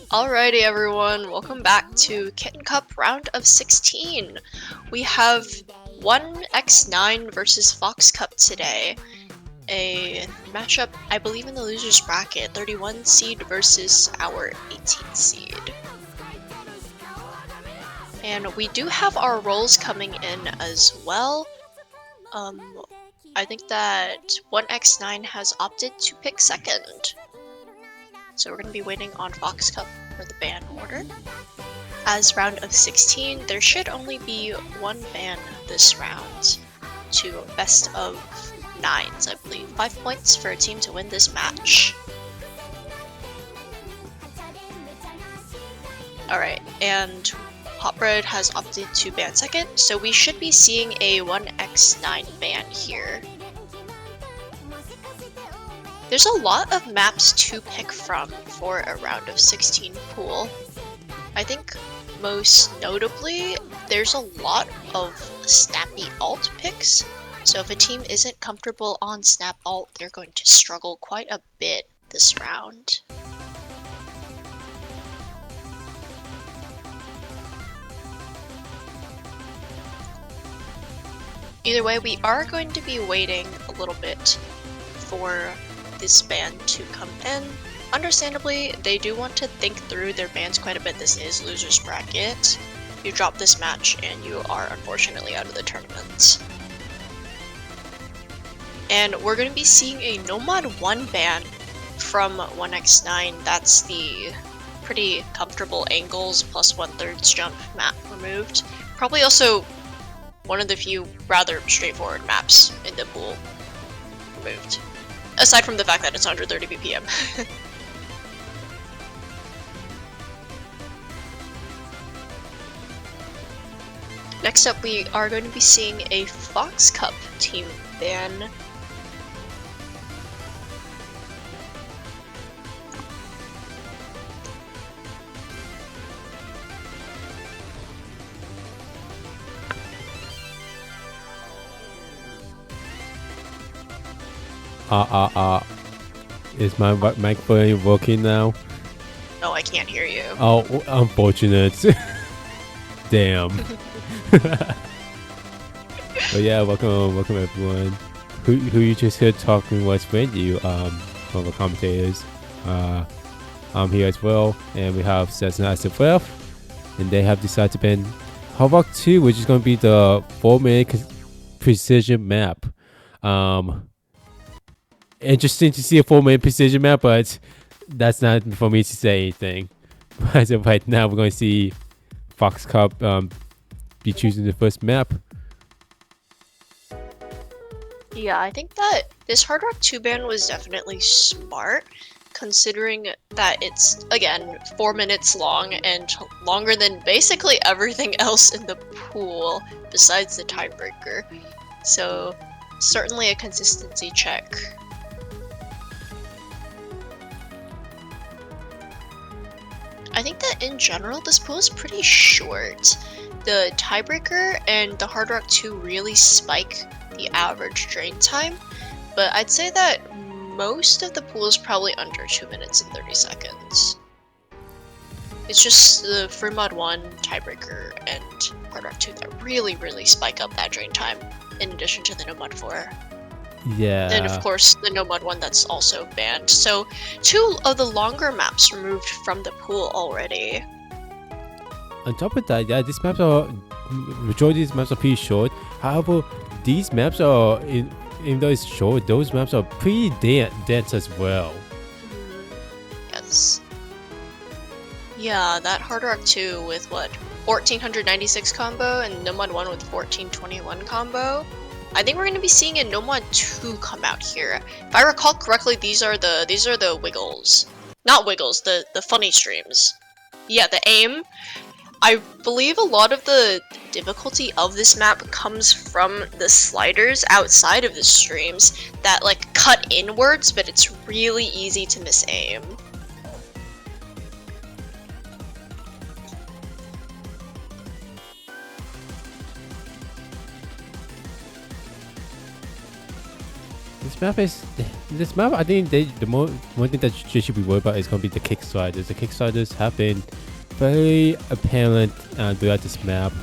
Alrighty everyone, welcome back to Kitten Cup round of 16. We have 1x9 versus Fox Cup today. A matchup, I believe, in the loser's bracket, 31 seed versus our 18 seed. And we do have our rolls coming in as well. I think that 1x9 has opted to pick second. So we're going to be waiting on Fox Cup for the ban order. As round of 16, there should only be one ban this round to best of 9s, I believe. 5 points for a team to win this match. Alright, and Hotbread has opted to ban second, so we should be seeing a 1x9 ban here. There's a lot of maps to pick from for a round of 16 pool. I think most notably, there's a lot of snappy alt picks, so if a team isn't comfortable on snap alt, they're going to struggle quite a bit this round. Either way, we are going to be waiting a little bit for this ban to come in. Understandably, they do want to think through their bans quite a bit. This is loser's bracket. You drop this match and you are unfortunately out of the tournament. And we're going to be seeing a Nomad 1 ban from 1x9. That's the pretty comfortable angles plus 1/3 jump map removed. Probably also one of the few rather straightforward maps in the pool removed. Aside from the fact that it's under 30 BPM. Next up, we are going to be seeing a Fox Cup team ban. Is my microphone working now? No, I can't hear you. Oh, unfortunate. Damn. But yeah, welcome everyone. Who you just heard talking was Randy, one of the commentators. I'm here as well, and we have Cessna as well, and they have decided to ban Havoc 2, which is going to be the 4-minute precision map. Interesting to see a 4-minute precision map, but that's not for me to say anything. As of right now, we're going to see Fox Cup be choosing the first map. Yeah, I think that this Hard Rock 2 ban was definitely smart, considering that it's, again, 4 minutes long and longer than basically everything else in the pool besides the tiebreaker. So, certainly a consistency check. I think that in general, this pool is pretty short. The tiebreaker and the Hard Rock 2 really spike the average drain time, but I'd say that most of the pool is probably under 2 minutes and 30 seconds. It's just the Free Mod 1, tiebreaker, and Hard Rock 2 that really spike up that drain time, in addition to the Nomad 4. Yeah. And of course, the Nomad 1 that's also banned. So, 2 of the longer maps removed from the pool already. On top of that, yeah, these maps are, majority of these maps are pretty short. However, these maps are, even though it's short, those maps are pretty dense as well. Yes. Yeah, that Hard Rock 2 with what, 1496 combo and Nomad 1 with 1421 combo. I think we're going to be seeing a Nomad 2 come out here. If I recall correctly, these are the Wiggles. Not Wiggles, the funny streams. Yeah, the aim. I believe a lot of the difficulty of this map comes from the sliders outside of the streams that like cut inwards, but it's really easy to miss aim. This map. I think one thing that you should be worried about is going to be the Kickstarters. The Kickstarters have been very apparent throughout this map.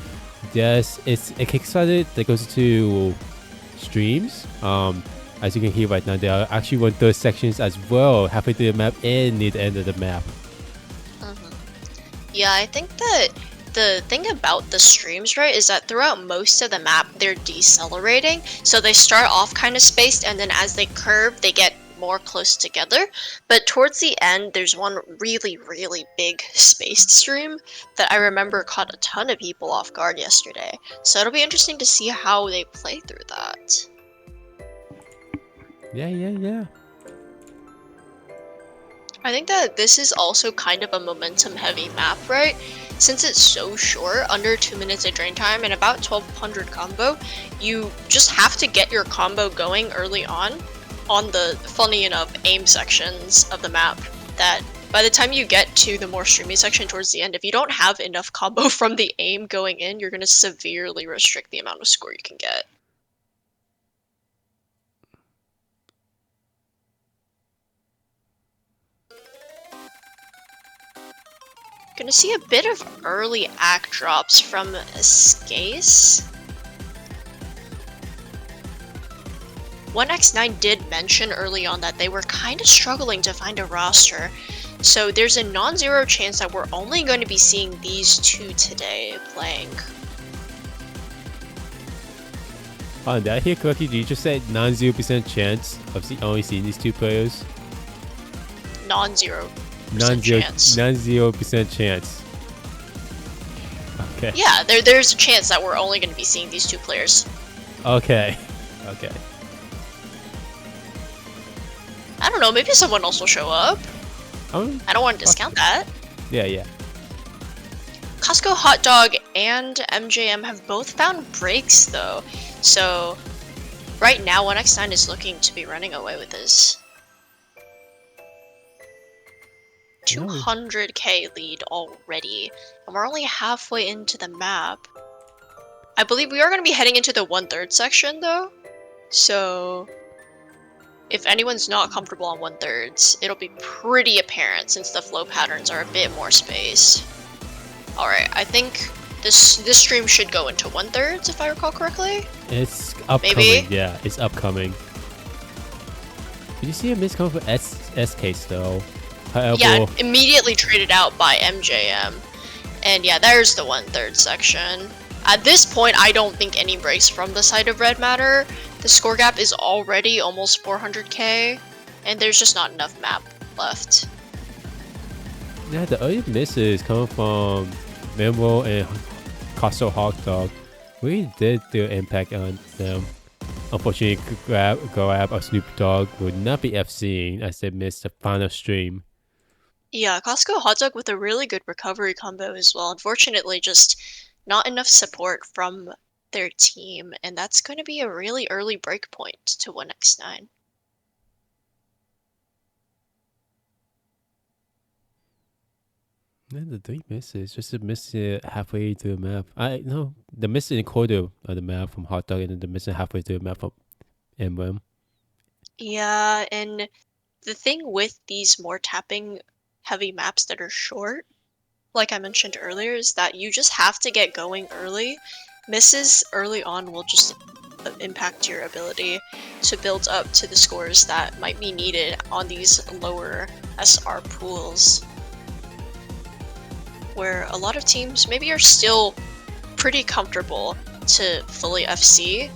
Yes, it's a Kickstarter that goes to streams. As you can hear right now, there are actually 1/3 sections as well, halfway through the map and near the end of the map. Yeah, I think that the thing about the streams, right, is that throughout most of the map, they're decelerating. So they start off kind of spaced, and then as they curve, they get more close together. But towards the end, there's one really, really big spaced stream that I remember caught a ton of people off guard yesterday. So it'll be interesting to see how they play through that. Yeah. I think that this is also kind of a momentum heavy map, right? Since it's so short, under 2 minutes of drain time and about 1200 combo, you just have to get your combo going early on the, funny enough, aim sections of the map, that by the time you get to the more streamy section towards the end, if you don't have enough combo from the aim going in, you're going to severely restrict the amount of score you can get. Gonna see a bit of early act drops from Skase. 1x9 did mention early on that they were kind of struggling to find a roster, so there's a non-zero chance that we're only going to be seeing these two today playing. Did I hear correctly? Did you just say 90% chance of only seeing these two players? Non-zero. 90% chance. Okay. Yeah, there's a chance that we're only going to be seeing these two players. Okay. I don't know, maybe someone else will show up. I don't want to discount that. Yeah. Costco Hot Dog and MJM have both found breaks though. So right now 1x9 is looking to be running away with this. 200k lead already, and we're only halfway into the map. I believe we are going to be heading into the 1/3 section though, so if anyone's not comfortable on 1/3, it'll be pretty apparent since the flow patterns are a bit more spaced. Alright, I think this stream should go into 1/3 if I recall correctly. It's upcoming. Maybe? Yeah, it's upcoming. Did you see a miss coming for SK though? However, Yeah, immediately traded out by MJM. And yeah, there's the 1/3 section. At this point, I don't think any breaks from the side of Red matter. The score gap is already almost 400k, and there's just not enough map left. Yeah, the early misses coming from Memo and Costco Hot Dog really did their impact on them. Unfortunately, Grab or Snoop Dogg would not be FCing as they missed the final stream. Yeah, Costco Hot Dog with a really good recovery combo as well. Unfortunately, just not enough support from their team, and that's going to be a really early break point to 1x9. Yeah, the 3 misses, just a miss halfway through the map. The miss in the quarter of the map from Hot Dog, and then the miss halfway through the map from MWM. Yeah, and the thing with these more tapping heavy maps that are short, like I mentioned earlier, is that you just have to get going early. Misses early on will just impact your ability to build up to the scores that might be needed on these lower SR pools, where a lot of teams maybe are still pretty comfortable to fully FC.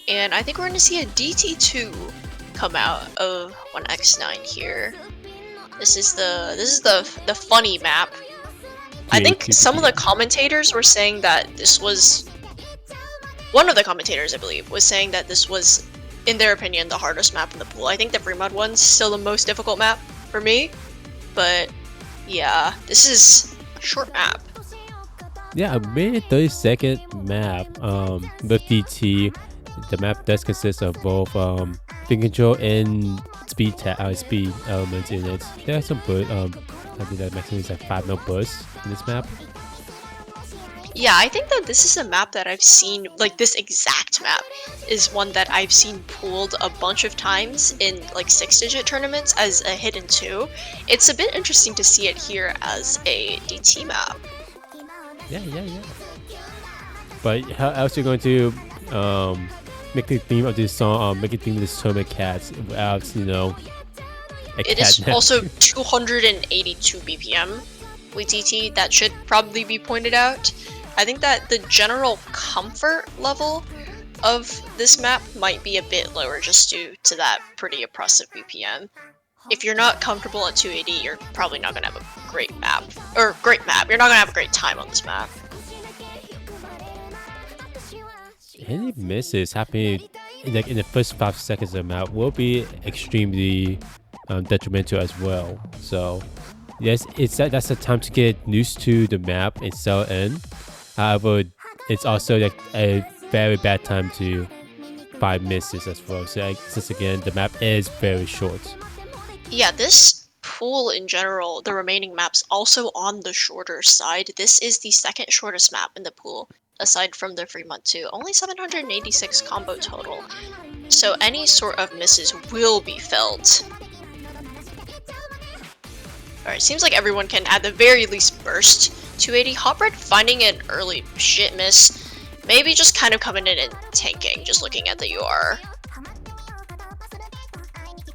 And I think we're going to see a DT2 come out of 1x9 here. This is the funny map. I think some of the commentators were saying that this was... One of the commentators, I believe, was saying that this was, in their opinion, the hardest map in the pool. I think the Fremod one's still the most difficult map for me, but yeah, this is a short map. Yeah, a minute 30-second map with DT. The map does consist of both finger control and speed elements in it. There are some burst. I think that maximum is like 5 mil bursts in this map. Yeah, I think that this is a map that I've seen, like this exact map is one that I've seen pooled a bunch of times in like 6-digit tournaments as a hidden 2. It's a bit interesting to see it here as a DT map. Yeah. But how else are you going to make the theme of this song, make the theme of this tournament cats without, you know, it is also 282 BPM with DT. That should probably be pointed out. I think that the general comfort level of this map might be a bit lower just due to that pretty oppressive BPM. If you're not comfortable at 280, you're probably not gonna have a great map. Or great map. You're not gonna have a great time on this map. Any misses happening like in the first 5 seconds of the map will be extremely detrimental as well. So yes, that's the time to get used to the map and settle in. However, it's also like a very bad time to find misses as well. So like, since again the map is very short. Yeah, this pool in general, the remaining maps also on the shorter side. This is the second shortest map in the pool, aside from the Fremont 2. Only 786 combo total. So any sort of misses will be felt. Alright, seems like everyone can at the very least burst 280. Hotbread finding an early shit miss. Maybe just kind of coming in and tanking, just looking at the UR.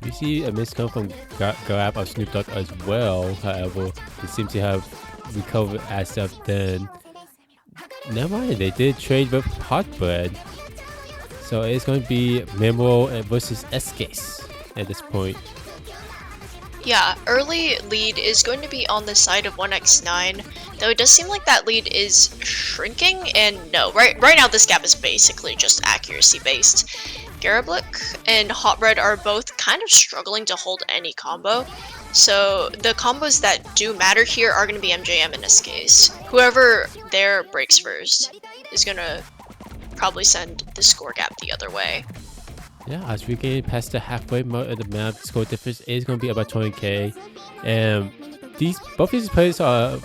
We see a miss come from Grab of Snoop Dogg as well. However, they seem to have recovered as of then. Never mind, they did trade with Hotbread. So it's going to be Memo versus S-Case at this point. Yeah, early lead is going to be on the side of 1x9, though it does seem like that lead is shrinking, and no, right now this gap is basically just accuracy based. Garablik and Hotbread are both kind of struggling to hold any combo, so the combos that do matter here are going to be MJM in this case. Whoever there breaks first is going to probably send the score gap the other way. Yeah, as we get past the halfway mark of the map, the score difference is going to be about 20k. And both these players are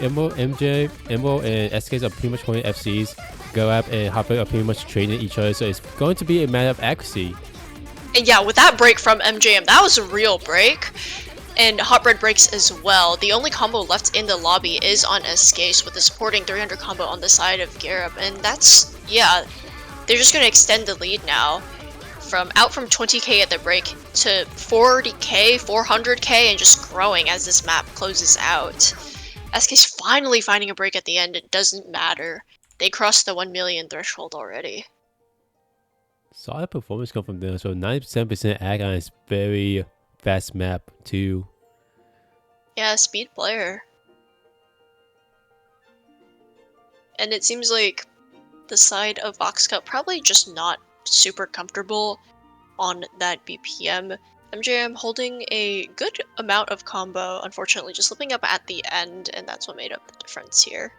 Emerald and SKs are pretty much holding FCs. Garab and Hotbread are pretty much trading each other, so it's going to be a matter of accuracy. And yeah, with that break from MJM, that was a real break. And Hotbread breaks as well. The only combo left in the lobby is on SKs with the supporting 300 combo on the side of Garab. And that's, yeah, they're just going to extend the lead now. From 20k at the break to 40k, 400k, and just growing as this map closes out. SK's finally finding a break at the end. It doesn't matter. They crossed the 1 million threshold already. Solid performance come from them. So 97% ag on is very fast map too. Yeah, speed player. And it seems like the side of Vox Cup probably just not super comfortable on that BPM. MJM holding a good amount of combo, unfortunately just slipping up at the end, and that's what made up the difference here.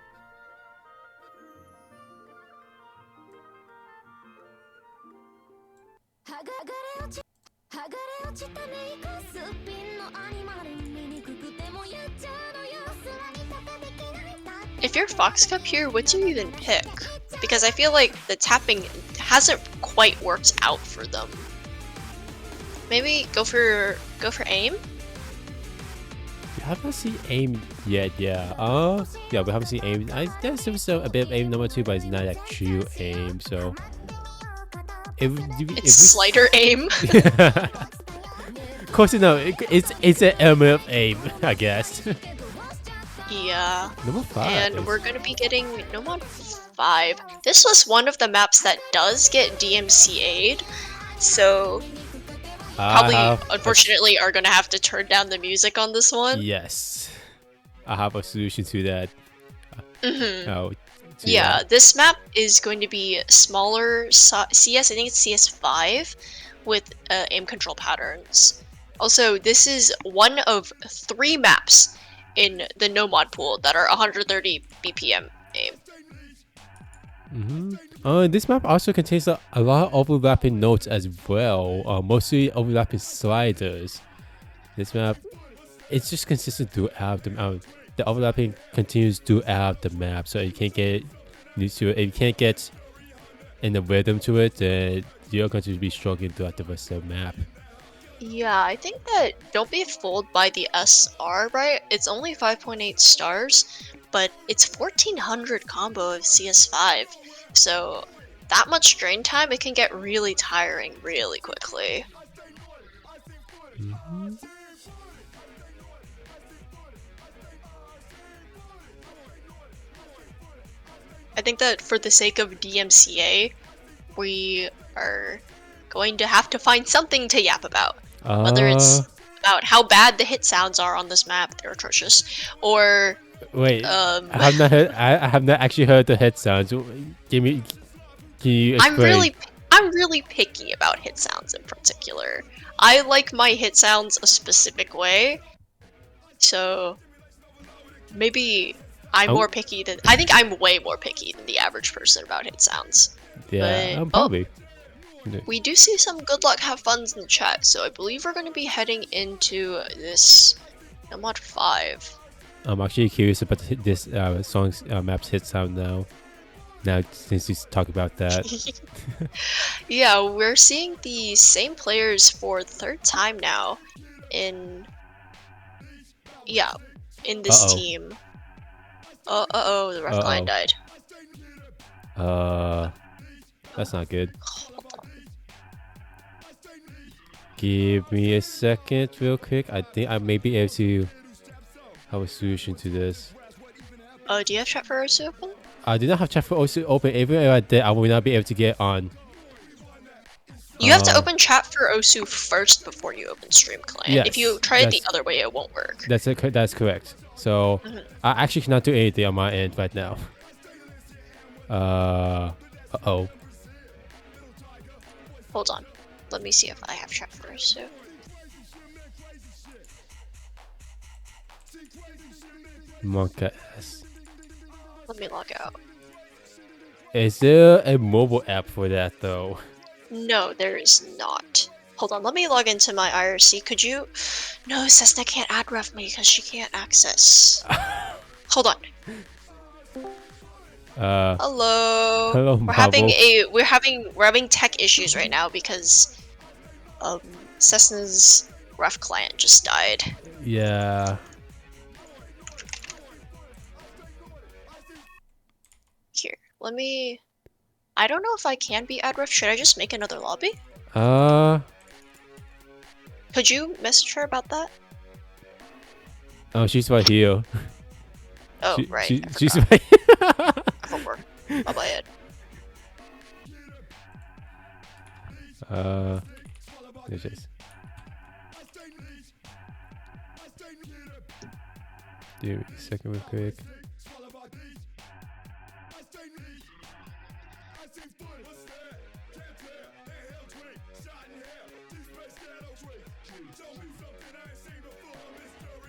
If you're Fox Cup here, what do you even pick? Because I feel like the tapping hasn't quite worked out for them. Maybe go for aim? We haven't seen aim yet, yeah. Yeah, we haven't seen aim. There's a bit of aim number 2, but it's not like true aim, so it's slider aim. Of course, you know, it's an element of aim, I guess. Yeah. Number 5. And we're gonna be getting Nomad 5. This was one of the maps that does get DMCA'd, so probably, unfortunately, are gonna have to turn down the music on this one. Yes. I have a solution to that. Yeah, this map is going to be smaller CS, I think it's CS5, with aim control patterns. Also, this is one of 3 maps in the Nomad pool that are 130 BPM aim. This map also contains a lot of overlapping notes as well, mostly overlapping sliders. This map, it's just consistent throughout the the overlapping continues throughout the map, so you can't get used to it. If you can't get in the rhythm to it, then you're going to be struggling throughout the rest of the map. Yeah, I think that don't be fooled by the SR, right? It's only 5.8 stars, but it's 1400 combo of CS5. So that much drain time, it can get really tiring really quickly. Mhm. I think that for the sake of DMCA, we are going to have to find something to yap about. Whether it's about how bad the hit sounds are on this map, they're atrocious, or wait, I have not heard. I have not actually heard the hit sounds. Give me. Can you explain? I'm really picky about hit sounds in particular. I like my hit sounds a specific way, so maybe I'm more picky than I think I'm way more picky than the average person about hit sounds. Yeah, But, probably. We do see some good luck have funs in the chat, so I believe we're going to be heading into this Nomad 5. I'm actually curious about this song's map's hit sound now. Now, since you talk about that. Yeah, we're seeing the same players for the third time now in this team. Uh-oh, the ref client died. That's not good. Give me a second real quick. I think I may be able to have a solution to this. Do you have chat for Osu open? I do not have chat for Osu open. Even if I did, I will not be able to get on. You have to open chat for Osu first before you open stream client. Yes, if you try it the other way, it won't work. That's correct. So I actually cannot do anything on my end right now. Uh-oh. Hold on. Let me see if I have chat for Osu. Monka S. Let me log out. Is there a mobile app for that though? No, there is not. Hold on, let me log into my IRC. Could you? No, Cessna can't ad ref me because she can't access. Hold on. Hello. Hello, we're having tech issues right now because Cessna's ref client just died. Yeah. Here, let me. I don't know if I can be ad ref. Should I just make another lobby? Could you message her about that? Oh, she's right here. Oh, right. She's right here. Homework. My bad. There she is. Give me a second real quick.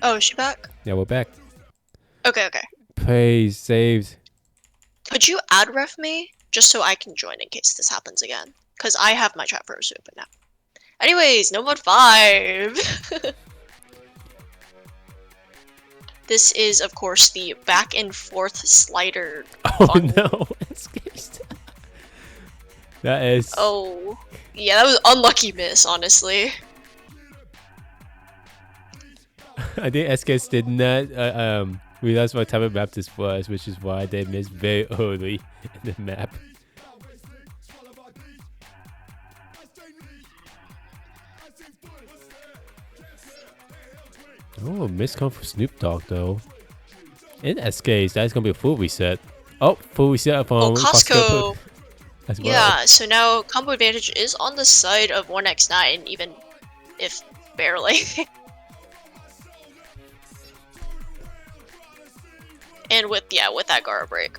Oh, is she back? Yeah, we're back. Okay. Praise saved. Could you ad ref me just so I can join in case this happens again? Because I have my chat for Osu open now. Anyways, Nomad 5. This is, of course, the back and forth slider. Oh no, that is. Oh, yeah, that was unlucky miss, honestly. I think SKS did not realize what type of map this was, which is why they missed very early in the map. Oh, miss come for Snoop Dogg though. In SKS, that's gonna be a full reset. Oh, full reset from Costco. As well. Yeah, so now combo advantage is on the side of 1x9, even if barely. And with that Gara break.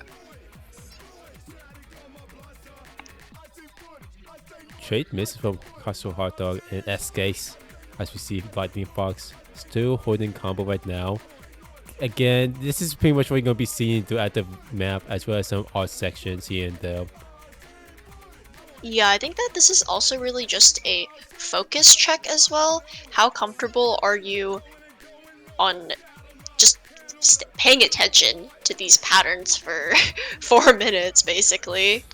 Trade misses from Costco Hot Dog and SKS as we see Lightning Fox still holding combo right now. Again, this is pretty much what you're going to be seeing throughout the map, as well as some odd sections here and there. Yeah, I think that this is also really just a focus check as well. How comfortable are you on just paying attention to these patterns for 4 minutes, basically.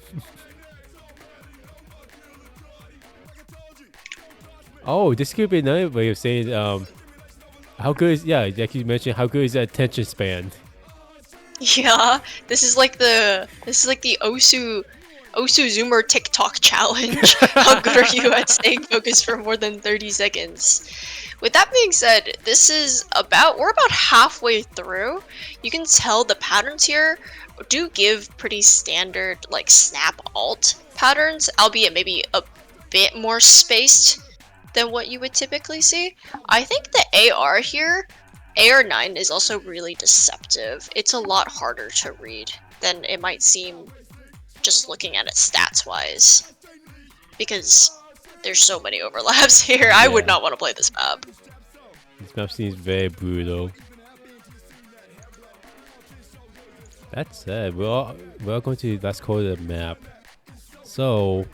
Oh, this could be another way of saying how good is like you mentioned, how good is that attention span? Yeah, this is like the Osu Zoomer TikTok challenge. How good are you at staying focused for more than 30 seconds? With that being said, we're about halfway through. You can tell the patterns here do give pretty standard like snap alt patterns, albeit maybe a bit more spaced than what you would typically see. I think the AR here, AR9 is also really deceptive. It's a lot harder to read than it might seem just looking at it stats wise, because there's so many overlaps here. I would not want to play this map. This map seems very brutal. That said, we're going to the last quarter of the map. So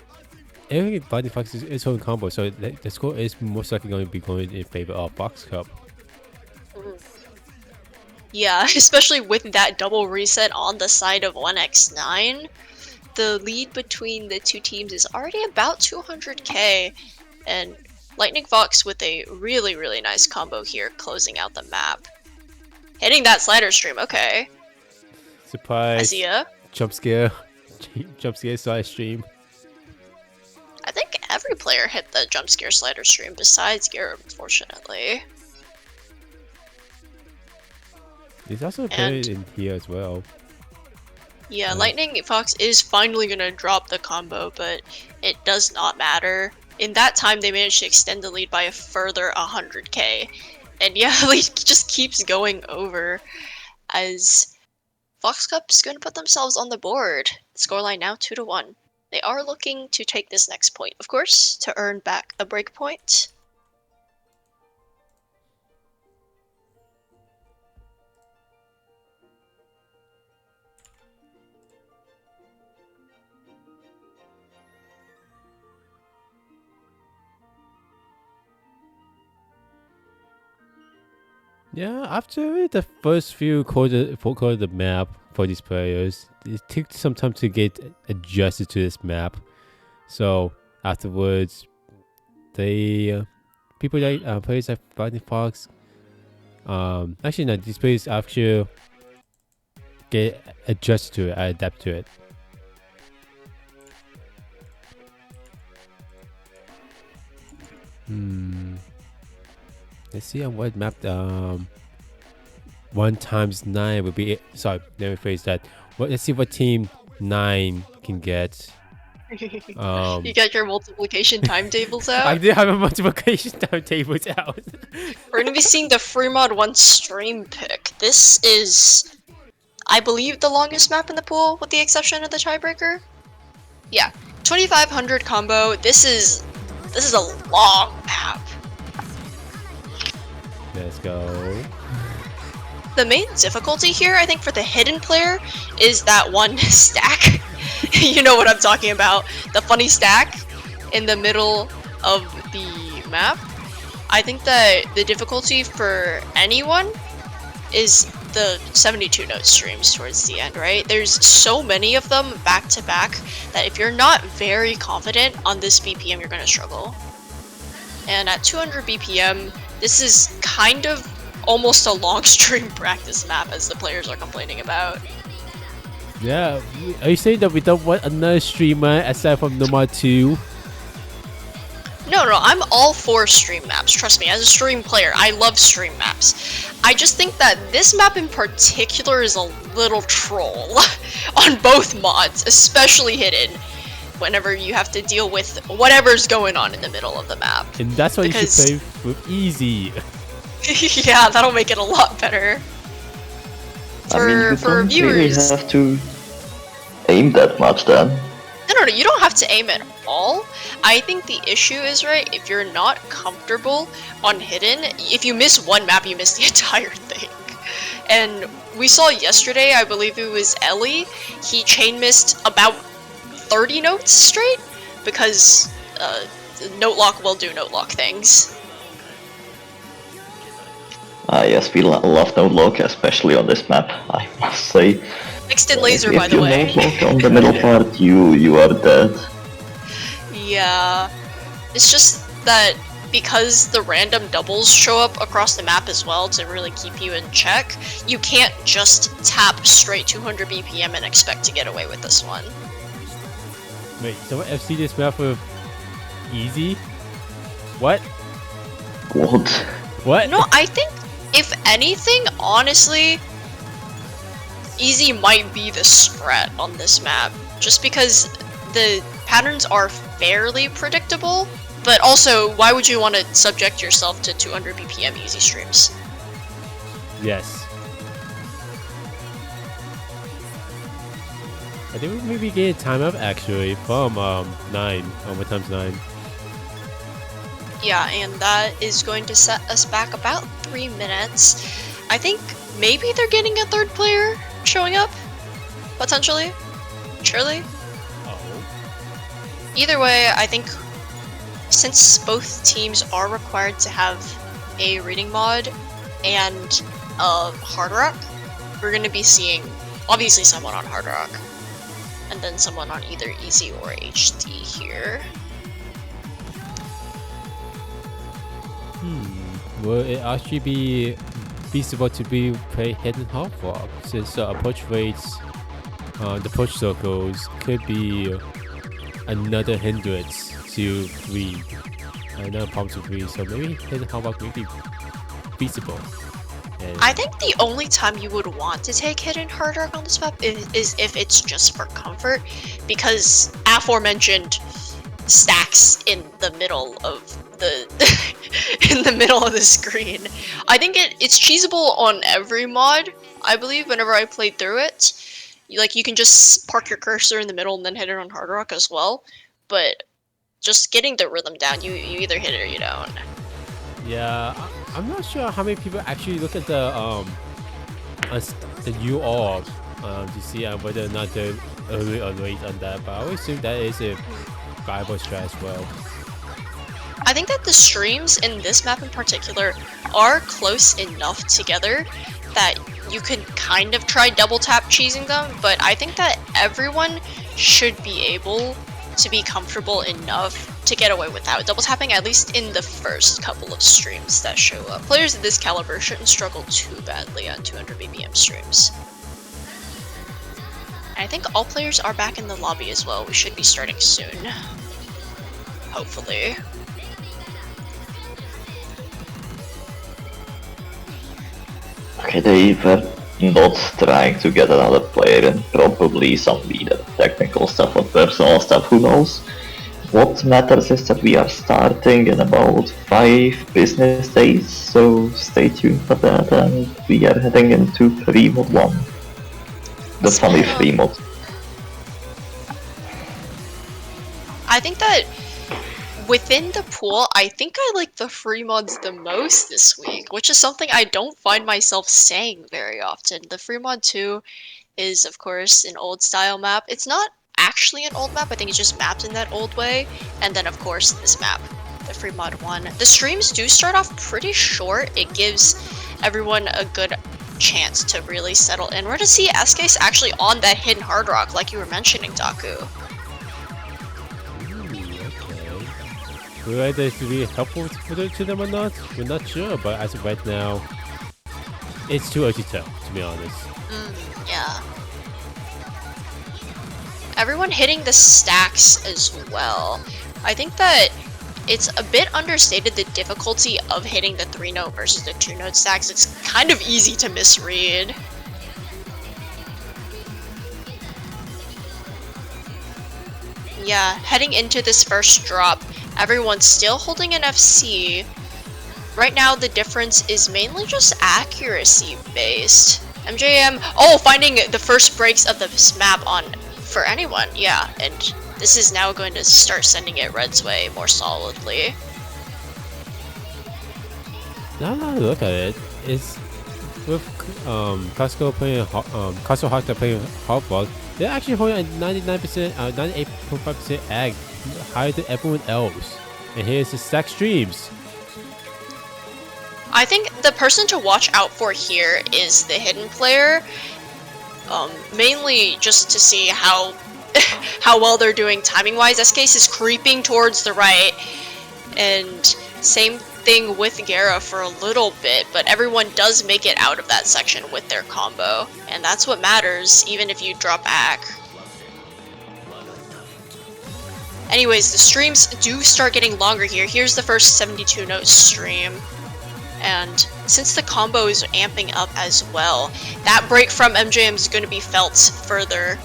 every Fighting Fox is holding combo, so the score is most likely going to be going in favor of Fox Cup. Yeah, especially with that double reset on the side of 1x9. The lead between the two teams is already about 200k, and Lightning Fox with a really, really nice combo here, closing out the map. Hitting that slider stream, okay. Surprise! I see ya. Jump scare side stream. I think every player hit the jump scare slider stream besides Garrett, unfortunately. There's also a player in here as well. Yeah, Lightning Fox is finally gonna drop the combo, but it does not matter. In that time, they managed to extend the lead by a further 100k. And yeah, the lead just keeps going over as Fox Cup's gonna put themselves on the board. Scoreline now 2-1. They are looking to take this next point, of course, to earn back a break point. Yeah, after the first few quarters of the map for these players, it took some time to get adjusted to this map. So afterwards, they people like players like Fighting Fox, actually no, these players actually get adjusted to it, adapt to it. Let's see on what map 1x9 would be. Sorry, let me phrase that. Let's see what team 9 can get. You got your multiplication timetables out? I did have a multiplication timetables out. We're gonna be seeing the Freemod 1 stream pick. This is, I believe, the longest map in the pool, with the exception of the tiebreaker. Yeah, 2500 combo. This is a long map. Let's go. The main difficulty here, I think, for the hidden player is that one stack. You know what I'm talking about. The funny stack in the middle of the map. I think that the difficulty for anyone is the 72 note streams towards the end, right? There's so many of them back to back that if you're not very confident on this BPM, you're gonna struggle. And at 200 BPM, this is kind of almost a long stream practice map, as the players are complaining about. Yeah, are you saying that we don't want another streamer aside from Nomad 2? No, I'm all for stream maps. Trust me, as a stream player, I love stream maps. I just think that this map in particular is a little troll on both mods, especially hidden, whenever you have to deal with whatever's going on in the middle of the map. And that's why you should play with easy. Yeah, that'll make it a lot better. For viewers, really have to aim that much then. No, you don't have to aim at all. I think the issue is, right, if you're not comfortable on hidden, if you miss one map, you miss the entire thing. And we saw yesterday, I believe it was Ellie, he chain missed about 30 notes straight because note lock will do note lock things. Yes, we love no lock, especially on this map, I must say. Mixed in laser, If by the you way. no lock on the middle part, you are dead. Yeah. It's just that because the random doubles show up across the map as well to really keep you in check, you can't just tap straight 200 BPM and expect to get away with this one. Wait, someone FC this map with easy? What? What? What? No, I think if anything, honestly, easy might be the spread on this map. Just because the patterns are fairly predictable, but also, why would you want to subject yourself to 200 BPM easy streams? Yes. I think we maybe get a time up actually from 9 1 times 9. Yeah, and that is going to set us back about 3 minutes. I think maybe they're getting a third player showing up, potentially. Surely. Oh. Either way, I think since both teams are required to have a reading mod and a hard rock, we're going to be seeing obviously someone on hard rock and then someone on either easy or HD here. Will it actually be feasible to be play hidden half rock since approach rates, the push circles could be another hindrance to read, another problem to read. So maybe hidden half rock may be feasible. And I think the only time you would want to take hidden hard rock on this map is if it's just for comfort, because aforementioned stacks in the middle of the in the middle of the screen. I think it's cheesable on every mod, I believe, whenever I played through it. You can just park your cursor in the middle and then hit it on hard rock as well. But just getting the rhythm down, you either hit it or you don't. yeah, I'm not sure how many people actually look at the UR to see whether or not they're early or late on that, but I would assume that is a viable strat as well. I think that the streams in this map in particular are close enough together that you could kind of try double tap cheesing them, but I think that everyone should be able to be comfortable enough to get away without double tapping, at least in the first couple of streams that show up. Players of this caliber shouldn't struggle too badly on 200 BPM streams. And I think all players are back in the lobby as well. We should be starting soon. Hopefully. Okay, they were not trying to get another player in, probably some either technical stuff or personal stuff, who knows. What matters is that we are starting in about 5 business days, so stay tuned for that, and we are heading into free mod 1. The funny free mod. I think that within the pool, I think I like the free mods the most this week, which is something I don't find myself saying very often. The free mod 2 is, of course, an old style map. It's not actually an old map, I think it's just mapped in that old way. And then, of course, this map, the free mod 1. The streams do start off pretty short. It gives everyone a good chance to really settle in. We're to see SK's actually on that hidden hard rock, like you were mentioning, Daku. Will either to be helpful to them or not? We're not sure, but as of right now, it's too early to tell, to be honest. Yeah. Everyone hitting the stacks as well. I think that it's a bit understated, the difficulty of hitting the 3-note versus the 2-note stacks. It's kind of easy to misread. Yeah, heading into this first drop, everyone's still holding an FC. Right now, the difference is mainly just accuracy based. MJM, finding the first breaks of this map on for anyone, yeah, and this is now going to start sending it Red's way more solidly. Now that I look at it, it's with Costco playing Costco Hawk playing Hardball, they're actually holding a 99%, 98.5% ag, higher than everyone else. And here's the stack streams. I think the person to watch out for here is the hidden player. Mainly just to see how how well they're doing timing-wise. S-Case is creeping towards the right, and same thing with Gara for a little bit, but everyone does make it out of that section with their combo, and that's what matters, even if you drop back. Anyways, the streams do start getting longer here. Here's the first 72 note stream. And since the combo is amping up as well, that break from MJM is going to be felt further.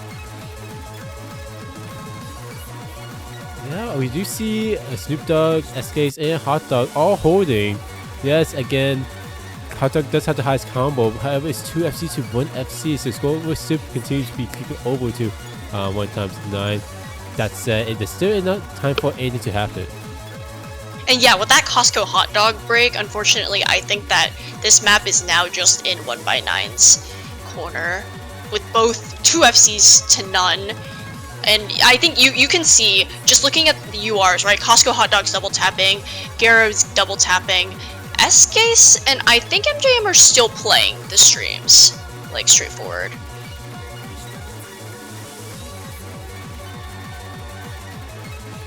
Yeah, we do see Snoop Dogg, S-Case, and Hot Dog all holding. Yes, again, Hot Dog does have the highest combo. However, it's 2 FC to 1 FC, so Scoreless Snoop continues to be creeping over to 1 times 9. That said, there's still enough time for anything to happen. And yeah, with that Costco hot dog break, unfortunately, I think that this map is now just in 1x9's corner, with both 2 FCs to none. And I think you can see, just looking at the URs, right? Costco hot dog's double tapping, Gara's double tapping, S-Case, and I think MJM are still playing the streams, like straightforward.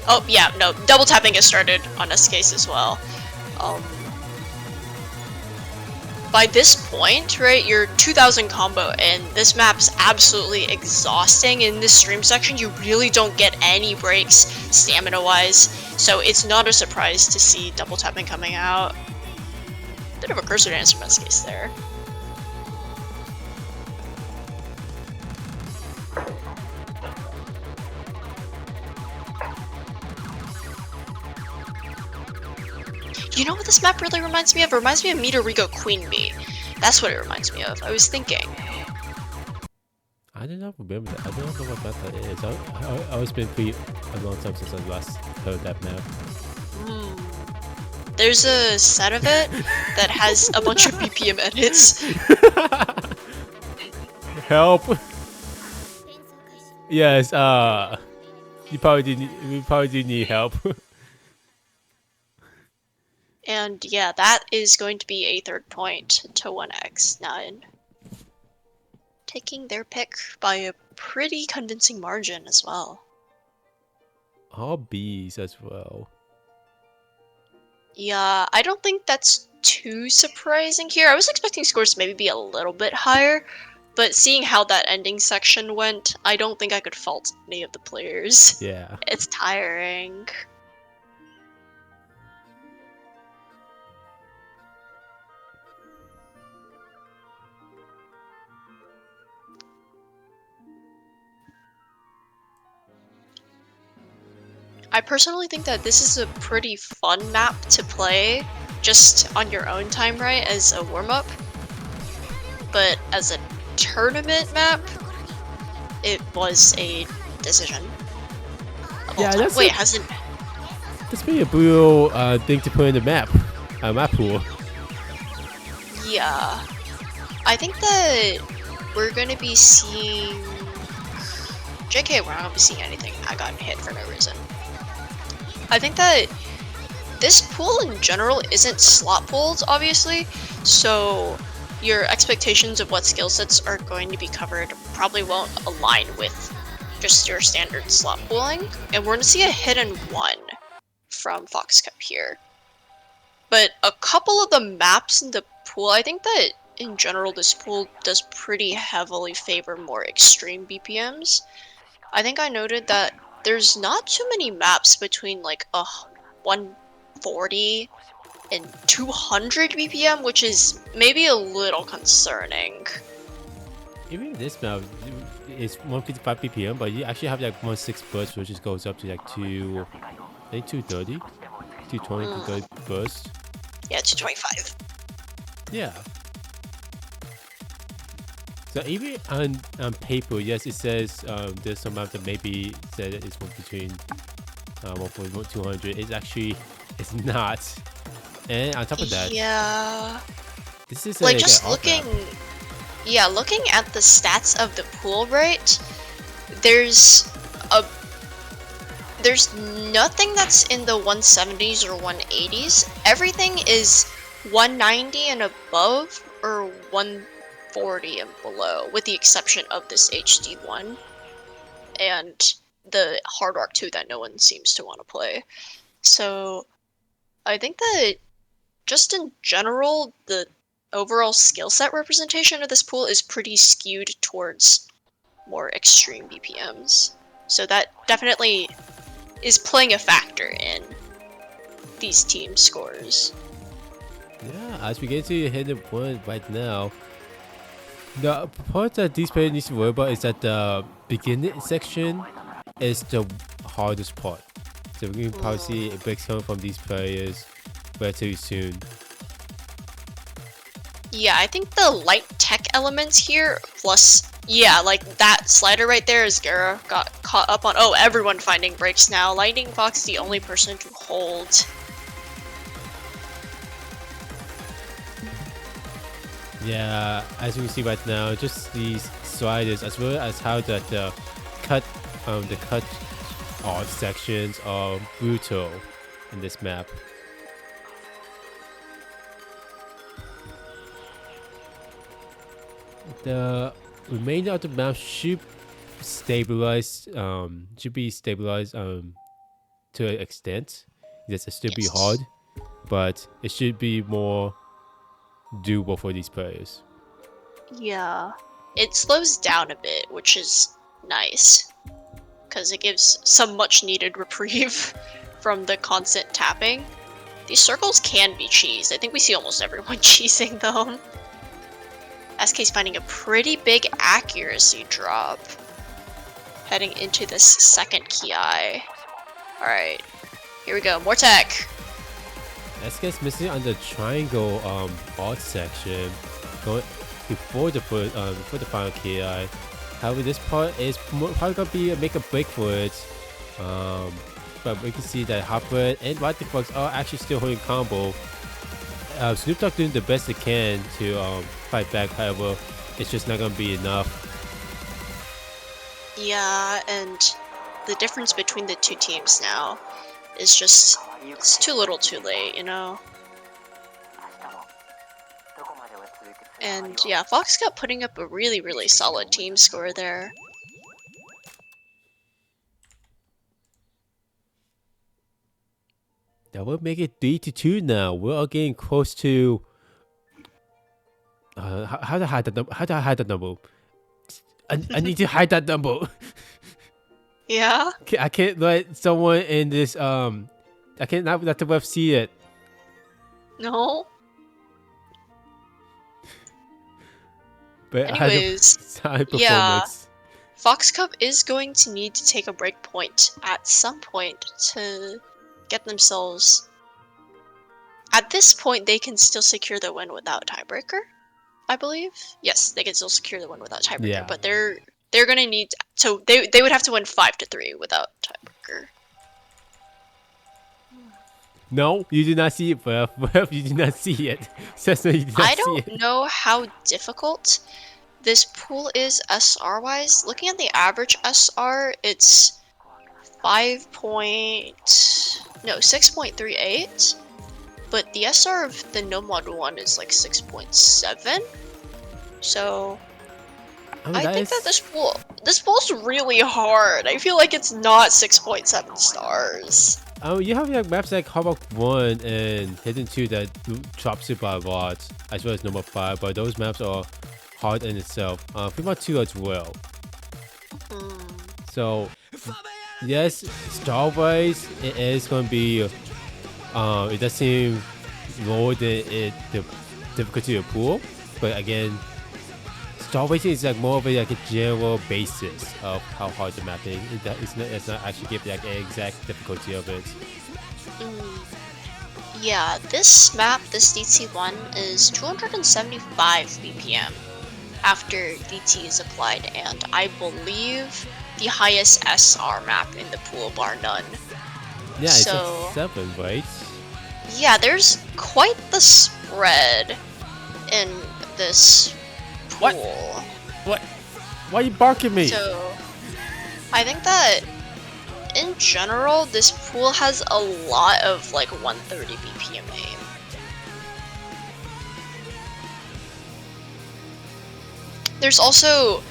Oh, yeah, no, double tapping has started on S-Case as well. By this point, right, you're 2000 combo, and this map's absolutely exhausting. In this stream section, you really don't get any breaks stamina-wise, so it's not a surprise to see double tapping coming out. Bit of a cursor dance from S-Case there. You know what this map really reminds me of? It reminds me of Midorigo Queen Bee. That's what it reminds me of. I was thinking. I do not remember that. I don't know what map that is. I always been pretty a long time since I last heard that map. There's a set of it that has a bunch of BPM edits. Help! Yes, we probably do need help. And yeah, that is going to be a 3rd point to 1x9. Taking their pick by a pretty convincing margin as well. All Bs as well. Yeah, I don't think that's too surprising here. I was expecting scores to maybe be a little bit higher, but seeing how that ending section went, I don't think I could fault any of the players. Yeah. It's tiring. I personally think that this is a pretty fun map to play just on your own time, right, as a warm-up. But as a tournament map, it was a decision. Yeah, that's wait, hasn't. That's pretty a brutal thing to put in the map pool. Yeah, I think that we're gonna be seeing. JK, we're not gonna be seeing anything. I got hit for no reason. I think that this pool in general isn't slot pooled, obviously, so your expectations of what skill sets are going to be covered probably won't align with just your standard slot pooling, and we're going to see a hidden one from Fox Cup here. But a couple of the maps in the pool, I think that in general this pool does pretty heavily favor more extreme BPMs. I think I noted that there's not too many maps between like 140 and 200 BPM, which is maybe a little concerning. Even this map is 155 BPM, but you actually have like 1.6 burst, which just goes up to like 230, 220, 230 burst. Yeah, 225. Yeah. So even on paper, yes, it says there's some maps that maybe said it's one between 140 and 200. It's not. And on top of that, yeah, this is like a, just a looking, map. yeah, looking at the stats of the pool, right? There's nothing that's in the 170s or 180s. Everything is 190 and above or 140 and below, with the exception of this HD1 and the Hard Rock 2 that no one seems to want to play. So I think that just in general, the overall skill set representation of this pool is pretty skewed towards more extreme BPMs. So that definitely is playing a factor in these team scores. Yeah, as we get to hidden point right now, the part that these players need to worry about is that the beginning section is the hardest part. So we can probably see breaks coming from these players relatively soon. Yeah, I think the light tech elements here, plus, yeah, like that slider right there as Gara got caught up on. Oh, everyone finding breaks now. Lightning Fox is the only person to hold. Yeah, as you can see right now, just these sliders, as well as how that the cut off sections are brutal in this map. The remainder of the map should stabilize, to an extent. Yes, it still be hard, but it should be more doable for these players. Yeah, it slows down a bit, which is nice, because it gives some much needed reprieve from the constant tapping. These circles can be cheesed. I think we see almost everyone cheesing them. SK's finding a pretty big accuracy drop heading into this second Ki. Alright, here we go, more tech. SK's missing on the triangle alt section going before the final Ki. However, this part is probably gonna be a make or break for it. But we can see that Hopper and Lightning Fox are actually still holding combo. Snoop Dogg doing the best they can to fight back. However, it's just not gonna be enough. Yeah, and the difference between the two teams now is just, it's too little too late, you know? And yeah, Fox got putting up a really, really solid team score there. That will make it 3-2 now. We're getting close to. How do I hide that number? How do I hide that number? I need to hide that number. Yeah? I can't let someone in this. I can't not let the ref see it. No? But Anyways, high performance. yeah. Fox Cup is going to need to take a break point at some point to get themselves. At this point, they can still secure the win without tiebreaker, I believe. Yes, they can still secure the win without tiebreaker, Yeah. but they're gonna need to. They would have to win 5-3 without tiebreaker. No, you do not see it, ref. Ref, you do not see it. Cessna, you do not I see don't it. know how difficult this pool is SR wise. Looking at the average SR, it's 6.38, but the SR of the Nomad one is like 6.7. So I think that this pool's really hard. I feel like it's not 6.7 stars. You have like maps like Hardrock 1 and Hidden 2 that drops it by a lot, as well as number 5, but those maps are hard in itself. Fremont 2 as well. So, yes, star-wise, it is going to be, it does seem lower than the difficulty of the pool, but again, star rating is like more of a general basis of how hard the map is. It's not actually give like an exact difficulty of it. Yeah, this map, this DT1, is 275 BPM after DT is applied, and I believe the highest SR map in the pool, bar none. Yeah, it's So- a 7, right? Yeah, there's quite the spread in this pool. What? Why are you barking me? So, I think that in general, this pool has a lot of like 130 BPM aim. There's also,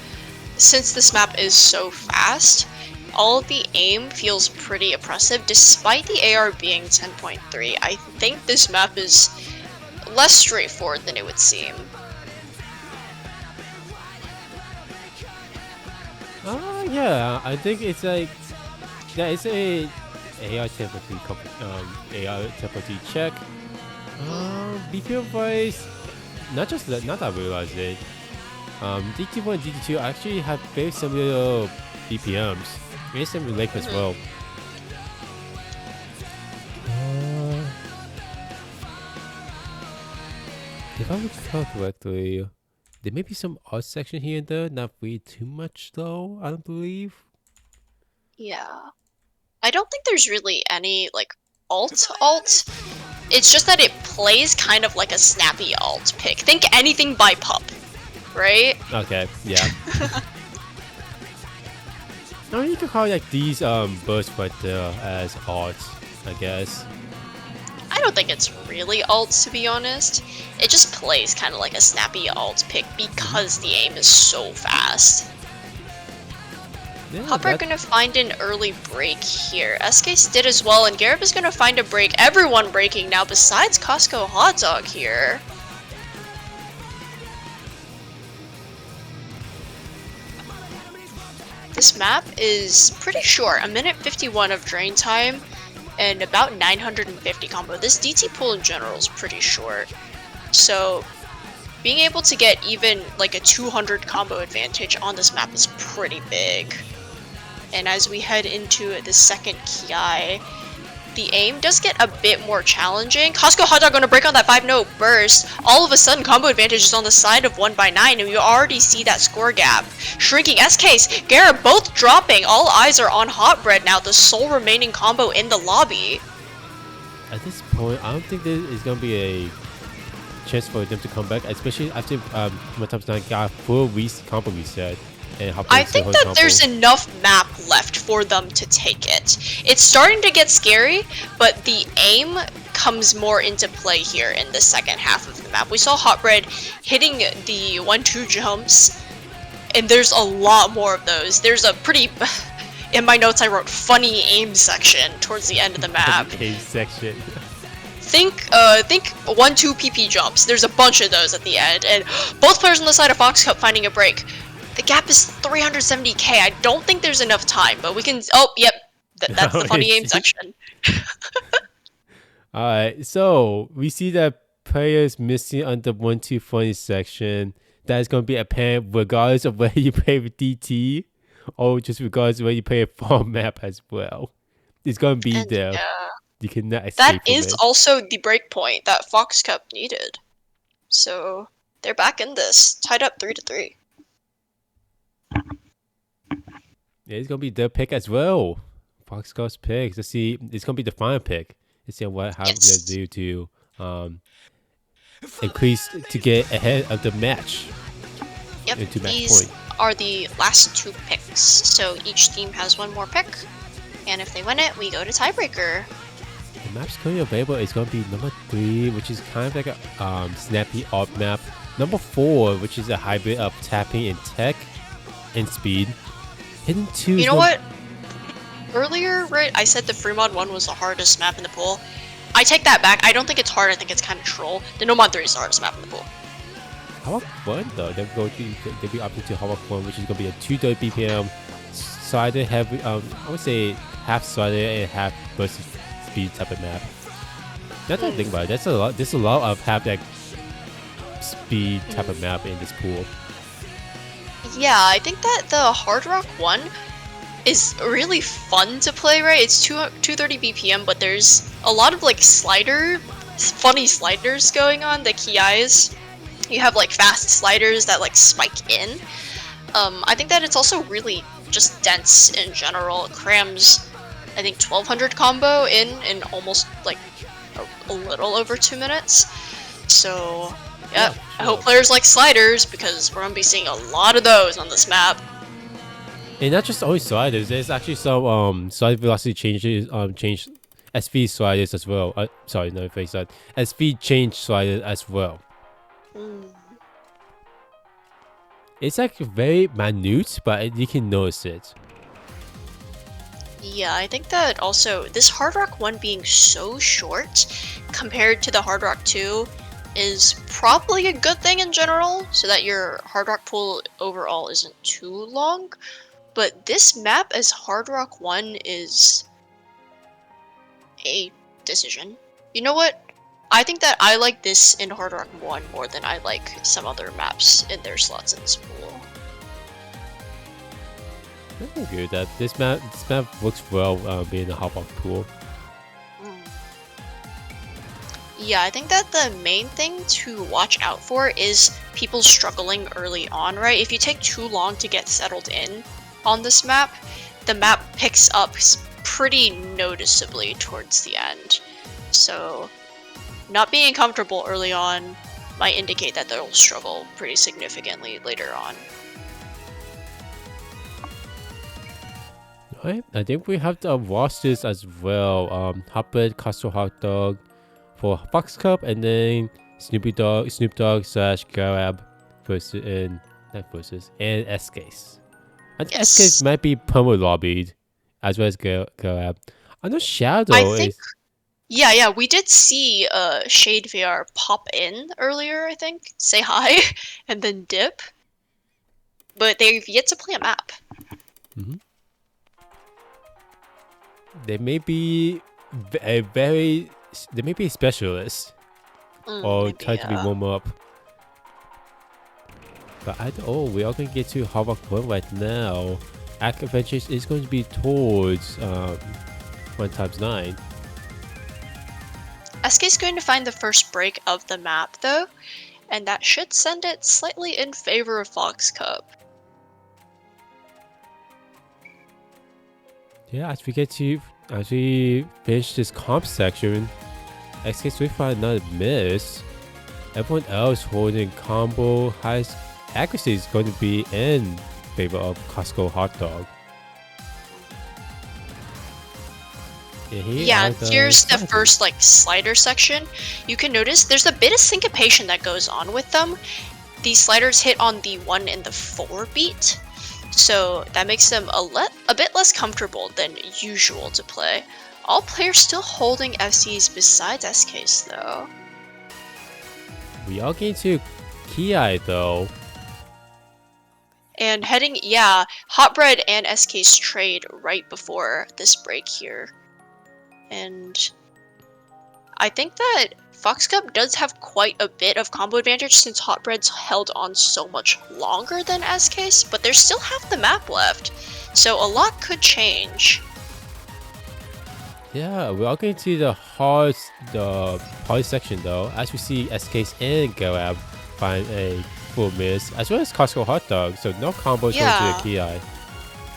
since this map is so fast, all of the aim feels pretty oppressive despite the AR being 10.3. I think this map is less straightforward than it would seem. Yeah, I think it's like, yeah, it's a AR typically AR typically check. BPM wise, not that I realized it. DT1 and DT2 actually have very similar BPMs, very similar length as well. If I recall correctly, there may be some art section here and there, not really too much though, I don't believe. Yeah. I don't think there's really any, like, alt. It's just that it plays kind of like a snappy alt pick. Think anything by Pup, right? Okay, yeah. No, you can call like these bursts right there as arts, I guess. I don't think it's really alt, to be honest. It just plays kind of like a snappy alt pick because the aim is so fast. Yeah, Hopper gonna find an early break here. SK did as well, and Garib is gonna find a break. Everyone breaking now besides Costco Hot Dog here. This map is pretty short, a minute 51 of drain time and about 950 combo. This DT pool in general is pretty short. So being able to get even like a 200 combo advantage on this map is pretty big. And as we head into the second Ki, the aim does get a bit more challenging. Costco Hot Dog gonna break on that 5-note burst. All of a sudden, combo advantage is on the side of 1x9, and you already see that score gap. Shrinking SKs, Garib both dropping. All eyes are on Hot Bread now, the sole remaining combo in the lobby. At this point, I don't think there is going to be a chance for them to come back, especially after Times9 got full combo reset. I think that there's enough map left for them to take it. It's starting to get scary, but the aim comes more into play here in the second half of the map. We saw Hot Bread hitting the 1-2 jumps, and there's a lot more of those. There's a pretty, in my notes I wrote, funny aim section towards the end of the map. Aim section. Think 1-2 PP jumps. There's a bunch of those at the end, and both players on the side of Fox Cup finding a break. The gap is 370k. I don't think there's enough time, but we can. Oh, yep. That's the funny aim section. Alright, so we see that players missing on the 1-2 funny section. That is going to be apparent regardless of whether you play with DT or just regardless of whether you play a farm map as well. It's going to be there. Yeah. You cannot escape That from is it. also the break point that Fox Cup needed. So they're back in this, tied up 3-3. Yeah, it's gonna be their pick as well. Fox Cup's pick. Let's see. It's gonna be the final pick. Let's see how Yes. they do to increase to get ahead of the match. Yep, Into match these point. are the last two picks. So each team has one more pick, and if they win it, we go to tiebreaker. The map's currently available is gonna be number 3, which is kind of like a snappy art map. Number 4, which is a hybrid of tapping and tech and speed. Hidden 2. You know what? Earlier, right, I said the Fremont 1 was the hardest map in the pool. I take that back. I don't think it's hard. I think it's kind of troll. The Nomad 3 is the hardest map in the pool. Hawk 1 though, they'll be opting to Hawk 1, which is gonna be a 230 BPM slider heavy. I would say half slider and half burst speed type of map. Now that I think about it, that's a lot. There's a lot of half that speed type of map in this pool. Yeah, I think that the Hard Rock 1 is really fun to play, right? It's 230 BPM, but there's a lot of like funny sliders going on, the Ki's. You have like fast sliders that like spike in. I think that it's also really just dense in general. It crams, I think, 1200 combo in almost like a little over 2 minutes. So yeah, sure. I hope players like sliders because we're gonna be seeing a lot of those on this map. And not just only sliders, there's actually some slide velocity changes, change SV sliders as well. Sorry, no face slide. SV change sliders as well. it's like very minute, but you can notice it. Yeah, I think that also this Hard Rock 1 being so short compared to the Hard Rock 2 is probably a good thing in general, so that your Hard Rock pool overall isn't too long. But this map as Hard Rock 1 is a decision. You know what? I think that I like this in Hard Rock 1 more than I like some other maps in their slots in this pool. I agree with that. This map works well being a hot rock pool. Yeah, I think that the main thing to watch out for is people struggling early on, right? If you take too long to get settled in on this map, the map picks up pretty noticeably towards the end. So, not being comfortable early on might indicate that they'll struggle pretty significantly later on. Alright, I think we have the rosters as well. Hotbread, Costco Hot Dog for Fox Cup, and then Snoop Dogg slash Garab versus and SKs. And Yes. SKs might be promo lobbied as well as Garab. I know Shadow I think, is. yeah, we did see Shade VR pop in earlier, I think, say hi, and then dip. But they've yet to play a map. They may be they may be a specialist or Maybe, try to be yeah. warm up. But we are going to get to Hard Rock 1 right now. Act Adventures is going to be towards 1x9. SK is going to find the first break of the map though, and that should send it slightly in favor of Fox Cup. Yeah, as we finish this comp section, SK's we find another miss. Everyone else holding combo highest accuracy is going to be in favor of Costco Hot Dog. Yeah, here's the first like slider section. You can notice there's a bit of syncopation that goes on with them. These sliders hit on the 1 and the 4 beat, so that makes them a bit less comfortable than usual to play. All players still holding FCs besides SKs though. We are getting to Ki though. And Hotbread and SKs trade right before this break here. And I think that Fox Cup does have quite a bit of combo advantage since Hotbread's held on so much longer than SK's, but there's still half the map left, so a lot could change. Yeah, we are getting to the hard section though, as we see SKs and Garab find a full miss, as well as Costco Hot Dog, so no combos going to the Ki.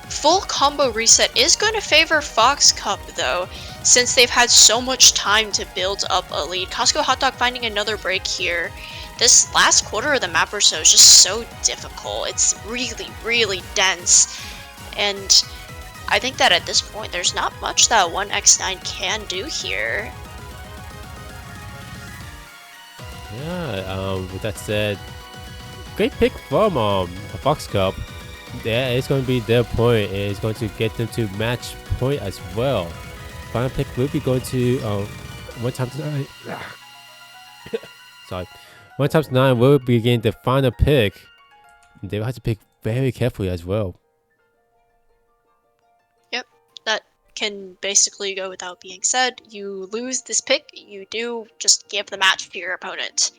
Full combo reset is going to favor Fox Cup though, since they've had so much time to build up a lead. Costco Hot Dog finding another break here. This last quarter of the map or so is just so difficult. It's really, really dense. And I think that at this point, there's not much that 1x9 can do here. Yeah, with that said, great pick from Fox Cup. Yeah, it's going to be their point, and it's going to get them to match point as well. Final pick will be going to 1x9. Sorry, 1x9 will be getting the final pick. They will have to pick very carefully as well. Yep, that can basically go without being said. You lose this pick, you do just give the match to your opponent.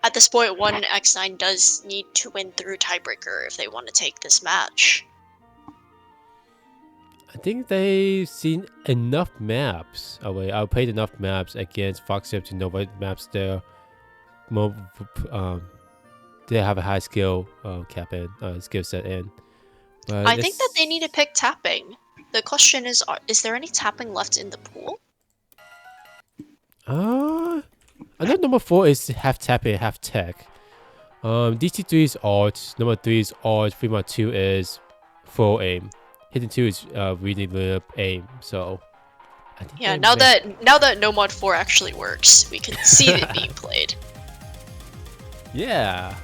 At this point, 1x9 does need to win through tiebreaker if they want to take this match. I think they've seen enough maps. Oh wait, I've played enough maps against Fox Cup to know what maps they're more they have a high skill cap in skill set in. But I think that they need to pick tapping. The question is there any tapping left in the pool? I know number 4 is half tapping, half tech. DC3 is art, number 3 is art, 3.2 is full aim. Hitting 2 is really aim, so I think Yeah, now that No Mod 4 actually works, we can see it being played. Yeah.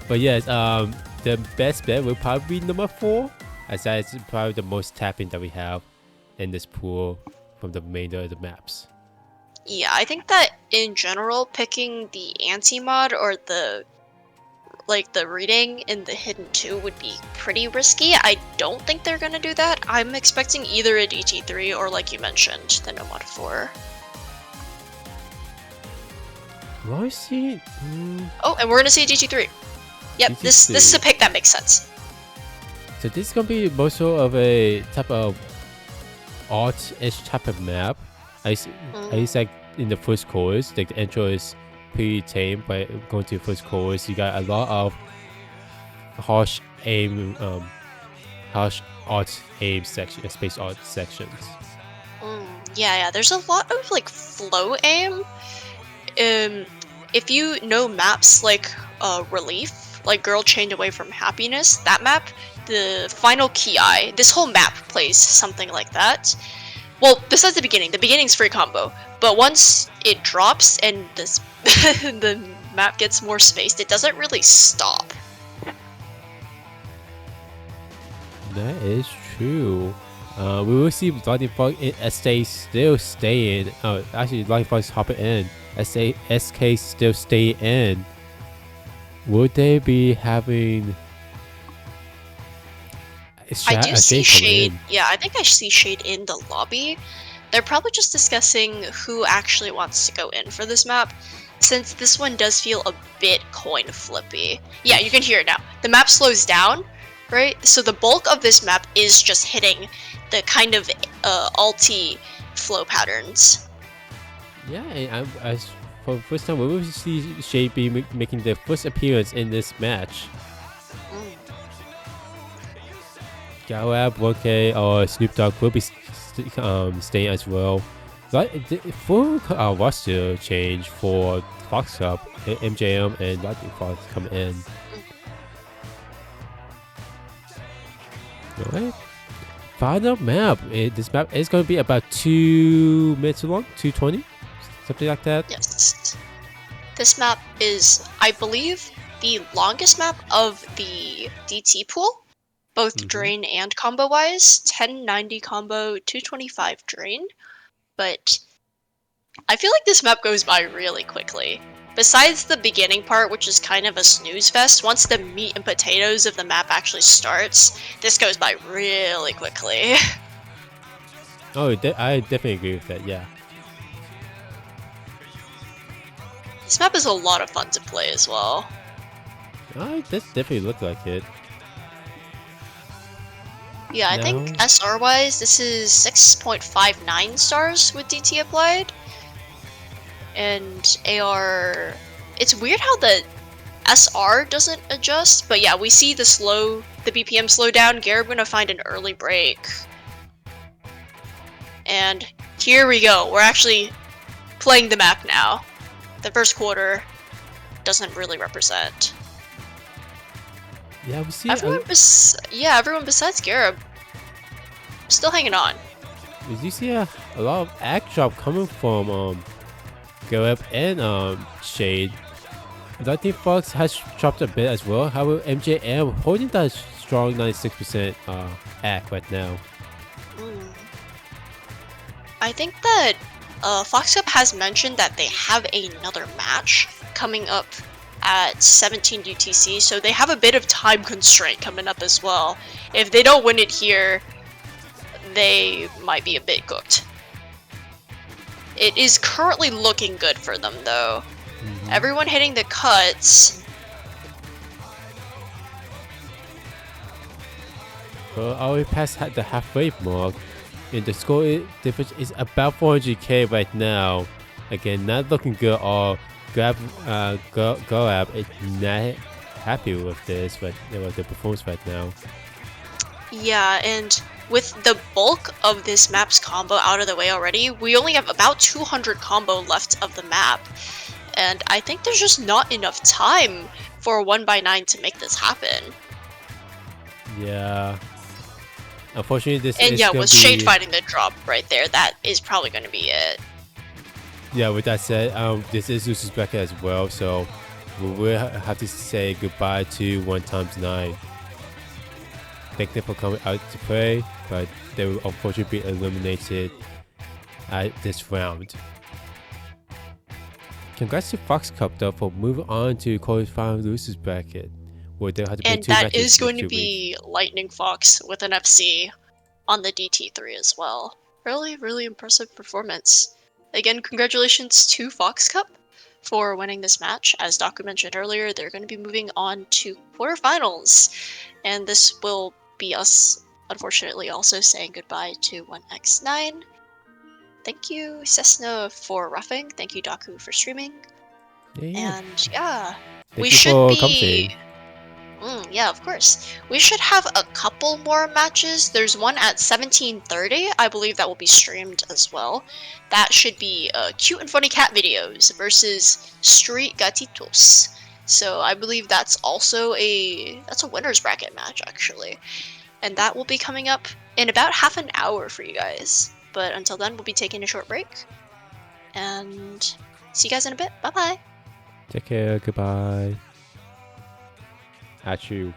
But yes, the best bet will probably be number 4, as that is probably the most tapping that we have in this pool from the remainder of the maps. Yeah, I think that in general, picking the anti-mod or the reading in the hidden 2 would be pretty risky. I don't think they're gonna do that. I'm expecting either a DT3 or, like you mentioned, the Nomad 4. Well, I see. Oh, and we're gonna see a DT3. Yep, this is a pick that makes sense. So this is gonna be more so of a type of art-ish type of map. At least like in the first course, like the intro is pretty tame, but going to the first course, you got a lot of harsh art aim section, space art sections. Yeah, there's a lot of like flow aim. If you know maps like Relief, like Girl Chained Away from Happiness, that map, the final Ki, this whole map plays something like that. Well, besides the beginning's free combo, but once it drops and this the map gets more spaced, it doesn't really stop. That is true. We will see Lightning Bug still staying. Oh, actually, Lightning Bug's hopping in. SK still stay in. Would they be having? I do see Shade. Yeah, I think I see Shade in the lobby. They're probably just discussing who actually wants to go in for this map, since this one does feel a bit coin flippy. Yeah, you can hear it now. The map slows down, right? So the bulk of this map is just hitting the kind of alti flow patterns. Yeah, and as for the first time, we will see Shade be making their first appearance in this match. Galab, 1K, or Snoop Dogg will be staying as well. Like full roster change for Fox Cup, MJM and Lightning Fox come in. Alright. Final map. This map is going to be about 2 minutes long, 2:20, something like that. Yes. This map is, I believe, the longest map of the DT pool. Both drain and combo wise, 1090 combo, 225 drain. But I feel like this map goes by really quickly. Besides the beginning part, which is kind of a snooze fest, once the meat and potatoes of the map actually starts, this goes by really quickly. Oh, I definitely agree with that, yeah. This map is a lot of fun to play as well. This definitely looked like it. Yeah, I think SR-wise, this is 6.59 stars with DT applied. And AR... It's weird how the SR doesn't adjust, but yeah, we see the BPM slow down. Garib gonna find an early break. And here we go, we're actually playing the map now. The first quarter doesn't really represent. Yeah, we see everyone besides Garib still hanging on. You see a lot of act drop coming from Garib and Shade. Lightning Fox has dropped a bit as well. However, MJM holding that strong 96% act right now. I think that Fox Cup has mentioned that they have another match coming up at 17 UTC, so they have a bit of time constraint coming up as well. If they don't win it here, they might be a bit cooked. It is currently looking good for them though. Everyone hitting the cuts. Well, already past the halfway mark, and the score difference is about 400k right now. Again, not looking good or Garib is not happy with this, but with the performance right now. Yeah, and with the bulk of this map's combo out of the way already, we only have about 200 combo left of the map. And I think there's just not enough time for a 1x9 to make this happen. Yeah. Unfortunately, this and is yeah, gonna with Shade finding the drop right there, that is probably going to be it. Yeah, with that said, this is Zeus's Becca as well, so we will have to say goodbye to 1x9. Thank them for coming out to play, but they will unfortunately be eliminated at this round. Congrats to Fox Cup though for moving on to quarterfinal losers bracket, where they'll have to play And 2 that matches is going next to 2 weeks. be Lightning Fox with an FC on the DT3 as well. Really impressive performance. Again, congratulations to Fox Cup for winning this match. As Daku mentioned earlier, they're going to be moving on to quarterfinals. And this will be us, unfortunately, also saying goodbye to 1x9. Thank you, Cessna, for roughing. Thank you, Daku, for streaming. Yeah. And yeah, Thank we you should for be. commentating. Yeah, of course. We should have a couple more matches. There's one at 17:30. I believe that will be streamed as well. That should be cute and funny cat videos versus street gatitos. So I believe that's also a winners bracket match actually, and that will be coming up in about half an hour for you guys. But until then, we'll be taking a short break, and see you guys in a bit. Bye bye. Take care. Goodbye. At you.